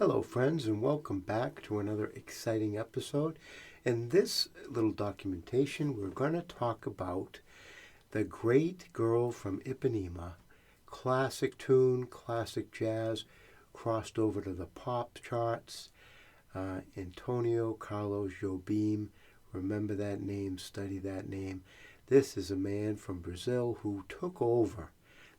Hello, friends, and welcome back to another exciting episode. In this little documentation, we're going to talk about the great Girl from Ipanema, classic tune, classic jazz, crossed over to the pop charts. Antonio Carlos Jobim, remember that name, study that name. This is a man from Brazil who took over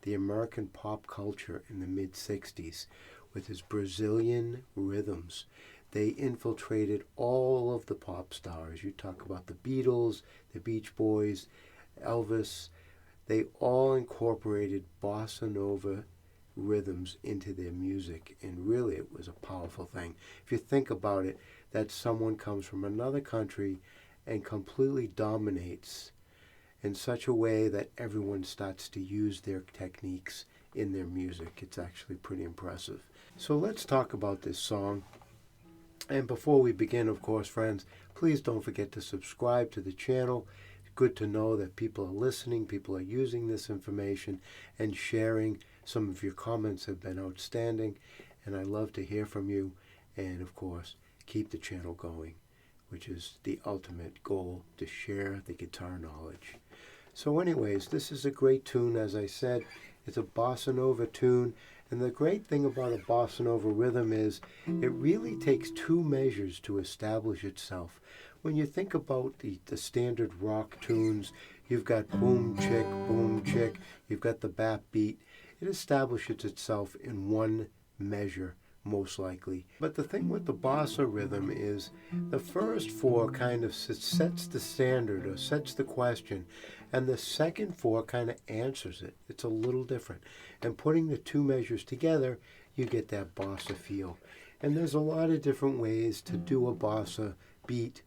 the American pop culture in the mid-60s with his Brazilian rhythms. They infiltrated all of the pop stars. You talk about the Beatles, the Beach Boys, Elvis. They all incorporated bossa nova rhythms into their music, and really it was a powerful thing. If you think about it, that someone comes from another country and completely dominates in such a way that everyone starts to use their techniques in their music. It's actually pretty impressive. So let's talk about this song. And before we begin, of course, friends, please don't forget to subscribe to the channel. It's good to know that people are listening, people are using this information and sharing. Some of your comments have been outstanding, and I love to hear from you. And of course, keep the channel going, which is the ultimate goal, to share the guitar knowledge. So anyways, this is a great tune. As I said, it's a bossa nova tune. And the great thing about a bossa nova rhythm is it really takes two measures to establish itself. When you think about the standard rock tunes, you've got boom, chick, you've got the bap beat. It establishes itself in one measure, most likely. But the thing with the bossa rhythm is the first four kind of sets the standard or sets the question, and the second four kind of answers it. It's a little different. And putting the two measures together, you get that bossa feel. And there's a lot of different ways to do a bossa beat.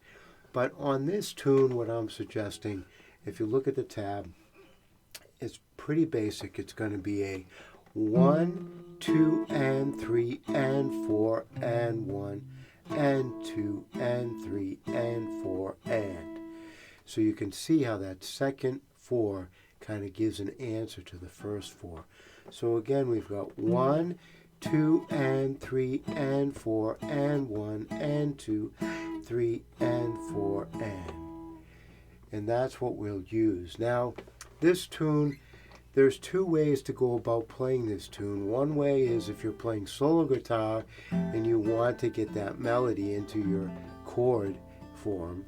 But on this tune, what I'm suggesting, if you look at the tab, it's pretty basic. It's going to be a 1, 2, and 3, and 4, and 1, and 2, and 3, and 4, and. So you can see how that second 4 kind of gives an answer to the first 4. So again, we've got 1, 2, and 3, and 4, and 1, and 2, 3, and 4, and. And that's what we'll use. Now, this tune, there's two ways to go about playing this tune. One way is if you're playing solo guitar and you want to get that melody into your chord form.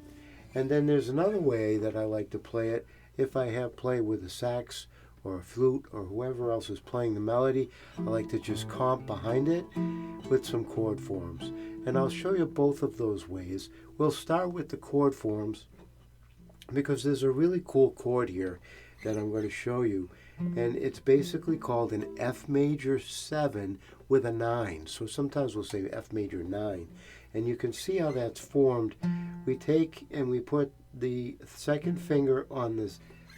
And then there's another way that I like to play it. If I have play with a sax or a flute or whoever else is playing the melody, I like to just comp behind it with some chord forms. And I'll show you both of those ways. We'll start with the chord forms because there's a really cool chord here that I'm going to show you. And it's basically called an F major 7 with a 9. So sometimes we'll say F major 9. And you can see how that's formed. We take and we put the second finger on the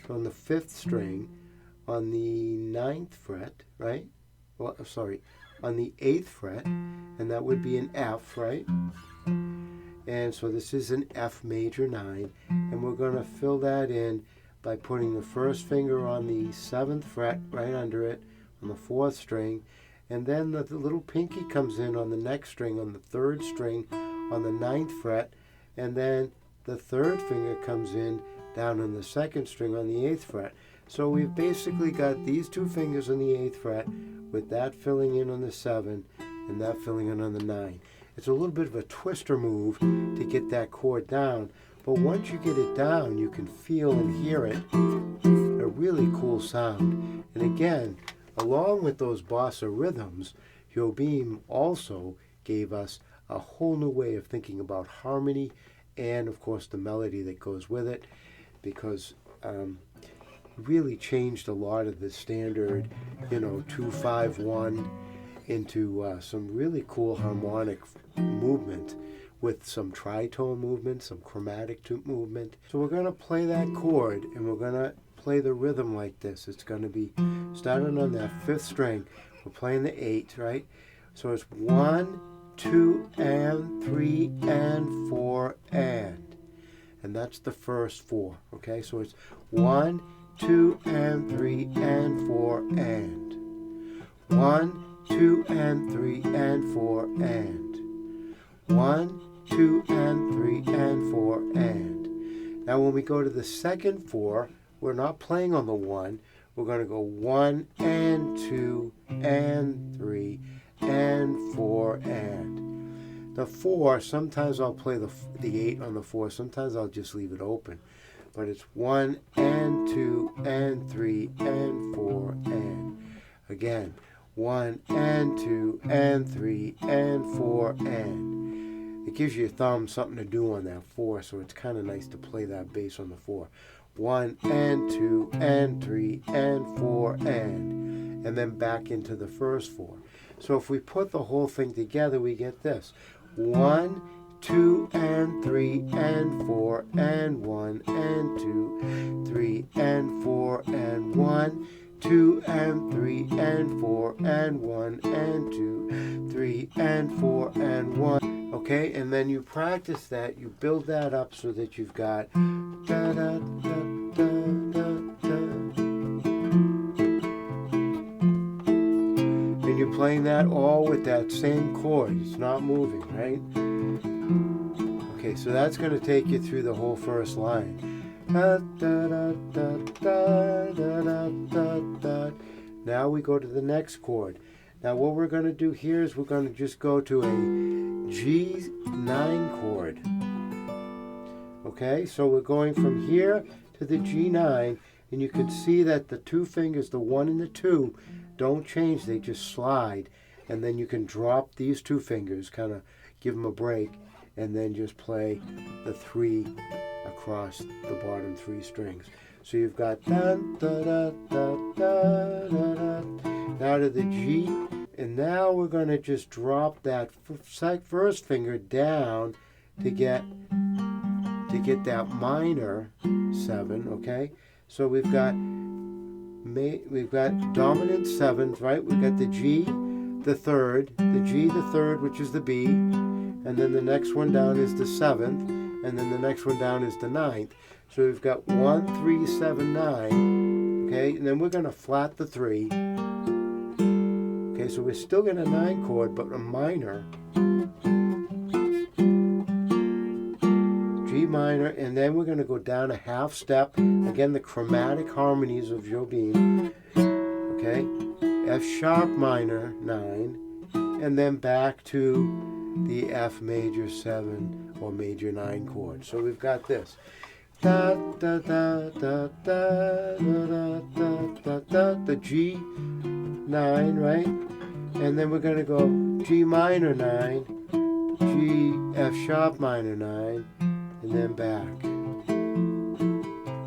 5th string on the 9th fret, right? Well, sorry, on the 8th fret, and that would be an F, right? And so this is an F major 9, and we're going to fill that in by putting the first finger on the 7th fret right under it on the 4th string, and then the little pinky comes in on the next string on the 3rd string on the 9th fret, and then the 3rd finger comes in down on the 2nd string on the 8th fret. So we've basically got these two fingers on the 8th fret with that filling in on the 7 and that filling in on the 9. It's a little bit of a twister move to get that chord down, but once you get it down, you can feel and hear it, a really cool sound. And again, along with those bossa rhythms, Jobim also gave us a whole new way of thinking about harmony and, of course, the melody that goes with it, because really changed a lot of the standard, 2-5-1 into some really cool harmonic movement with some tritone movement, some chromatic movement. So we're going to play that chord, and we're going to play the rhythm like this. It's going to be starting on that 5th string. We're playing the 8, right? So it's 1, 2, and 3, and 4, and. And that's the first 4, okay? So it's 1, 2, and 3, and 4, and. 1, 2 and 3 and 4 and. 1, 2 and 3 and 4 and. Now when we go to the second 4, we're not playing on the 1. We're going to go 1 and 2 and 3 and 4 and. The 4, sometimes I'll play the 8 on the 4. Sometimes I'll just leave it open. But it's 1 and 2 and 3 and 4 and. Again, 1 and 2 and 3 and 4 and. It gives your thumb something to do on that 4, so it's kind of nice to play that bass on the 4. 1 and 2 and 3 and 4 and then back into the first 4. So if we put the whole thing together, we get this. 1, 2 and 3 and 4 and 1 and 2, 3 and 4 and 1, 2 and 3 and 4 and 1 and 2, 3 and 4 and 1. Okay, and then you practice that, you build that up so that you've got da da da da da da. And you're playing that all with that same chord. It's not moving, right? Okay, so that's going to take you through the whole first line. Da, da, da, da, da, da, da, da, da. Now we go to the next chord. Now what we're going to do here is we're going to just go to a G9 chord. Okay, so we're going from here to the G9, and you can see that the two fingers, the 1 and the 2, don't change, they just slide. And then you can drop these two fingers, kind of give them a break, and then just play the 3 across the bottom 3 strings. So you've got da da da da da da da. Now to the G, and now we're going to just drop that first finger down to get that minor 7. Okay, so we've got dominant 7s, right? We've got the G, the 3rd, the G, the 3rd, which is the B, and then the next one down is the 7th, and then the next one down is the 9th. So we've got 1, 3, 7, 9. Okay, and then we're going to flat the 3. Okay, so we're still in a 9 chord, but a minor. G minor, and then we're going to go down a half step. Again, the chromatic harmonies of Jobin. Okay, F sharp minor 9, and then back to the F major 7 or major 9 chord. So we've got this. Da da da da da da da da da, the G 9, right? And then we're going to go G minor 9, G F sharp minor 9, and then back.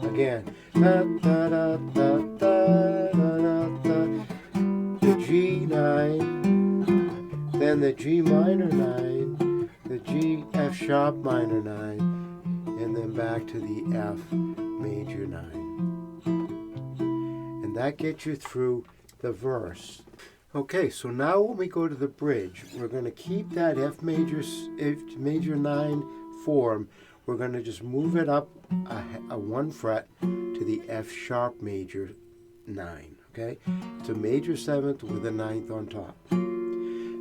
Again, da da da da da da da, the G 9, then the G minor 9, the G F sharp minor 9, and then back to the F major 9. And that gets you through the verse. Okay, so now when we go to the bridge, we're going to keep that F major 9 form. We're going to just move it up a 1 fret to the F sharp major 9. Okay, it's a major 7th with a 9th on top.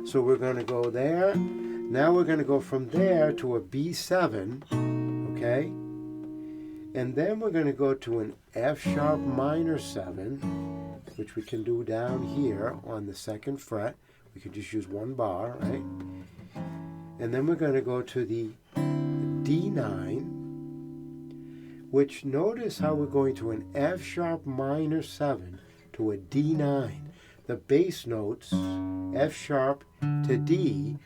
So we're going to go there. Now we're going to go from there to a B7. Okay, and then we're going to go to an F sharp minor 7, which we can do down here on the 2nd fret. We could just use 1 bar, right? And then we're going to go to the D9, which notice how we're going to an F sharp minor 7 to a D9. The bass notes, F sharp to D,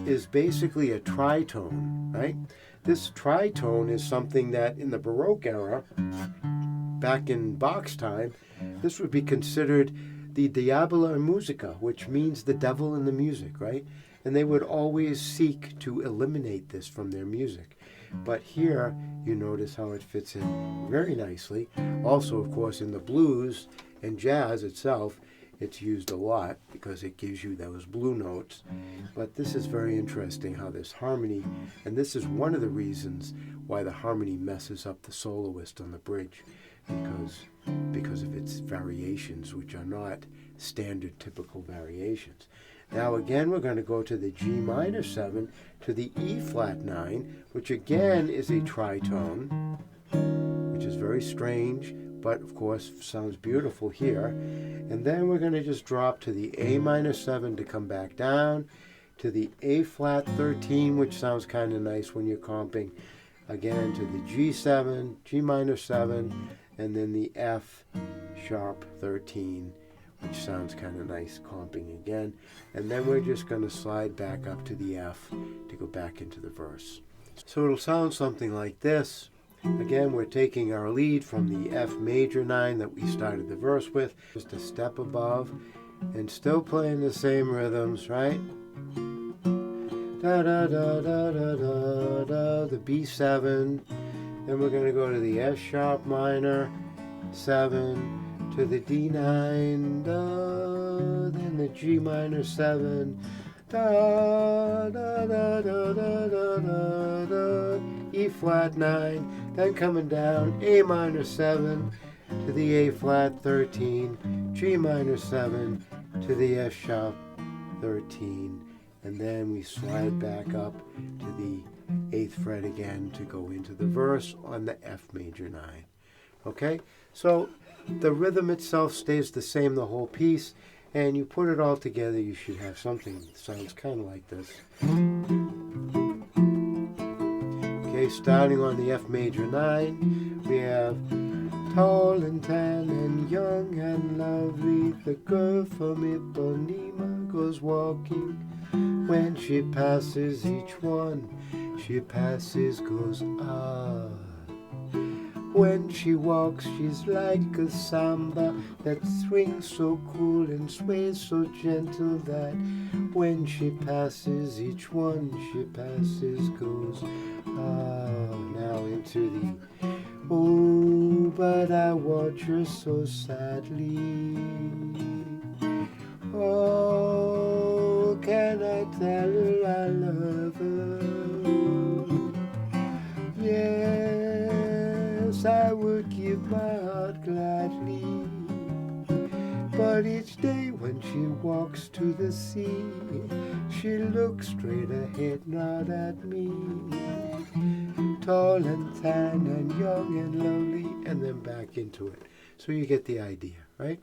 is basically a tritone, right? This tritone is something that in the Baroque era, back in Bach's time, this would be considered the diabola in musica, which means the devil in the music, right? And they would always seek to eliminate this from their music. But here, you notice how it fits in very nicely. Also, of course, in the blues and jazz itself, it's used a lot because it gives you those blue notes. But this is very interesting how this harmony, and this is one of the reasons why the harmony messes up the soloist on the bridge, because of its variations, which are not standard typical variations. Now again, we're going to go to the G minor 7 to the E flat 9, which again is a tritone, which is very strange, but of course sounds beautiful here. And then we're going to just drop to the A minor 7 to come back down, to the A flat 13, which sounds kind of nice when you're comping, again to the G7, G minor 7, and then the F sharp 13, which sounds kind of nice comping again. And then we're just going to slide back up to the F to go back into the verse. So it'll sound something like this. Again, we're taking our lead from the F major 9 that we started the verse with, just a step above, and still playing the same rhythms, right? Da da da da da da da, the B7. Then we're going to go to the F sharp minor 7, to the D9, da, then the G minor 7, da da da da da da da, da, E flat 9, then coming down A minor 7 to the A flat 13, G minor 7 to the F sharp 13, and then we slide back up to the 8th fret again to go into the verse on the F major 9. Okay, so the rhythm itself stays the same the whole piece, and you put it all together, you should have something that sounds kind of like this. Okay, starting on the F major 9, we have tall and tan and young and lovely, the girl from Ipanema goes walking. When she passes each one, she passes, goes ah. When she walks, she's like a samba that swings so cool and sways so gentle that when she passes each one, she passes, goes ah. Now into the oh, but I watch her so sadly. Oh, can I tell her I love her? Yes, I would give my heart gladly. But each day when she walks to the sea, she looks straight ahead, not at me. Tall and tan and young and lovely, and then back into it. So you get the idea, right?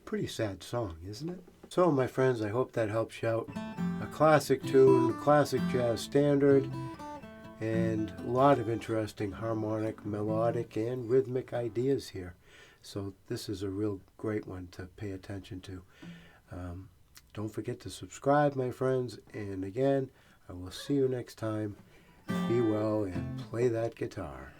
Pretty sad song, isn't it? So, my friends, I hope that helps you out. A classic tune, classic jazz standard, and a lot of interesting harmonic, melodic, and rhythmic ideas here. So this is a real great one to pay attention to. Don't forget to subscribe, my friends, and again, I will see you next time. Be well and play that guitar.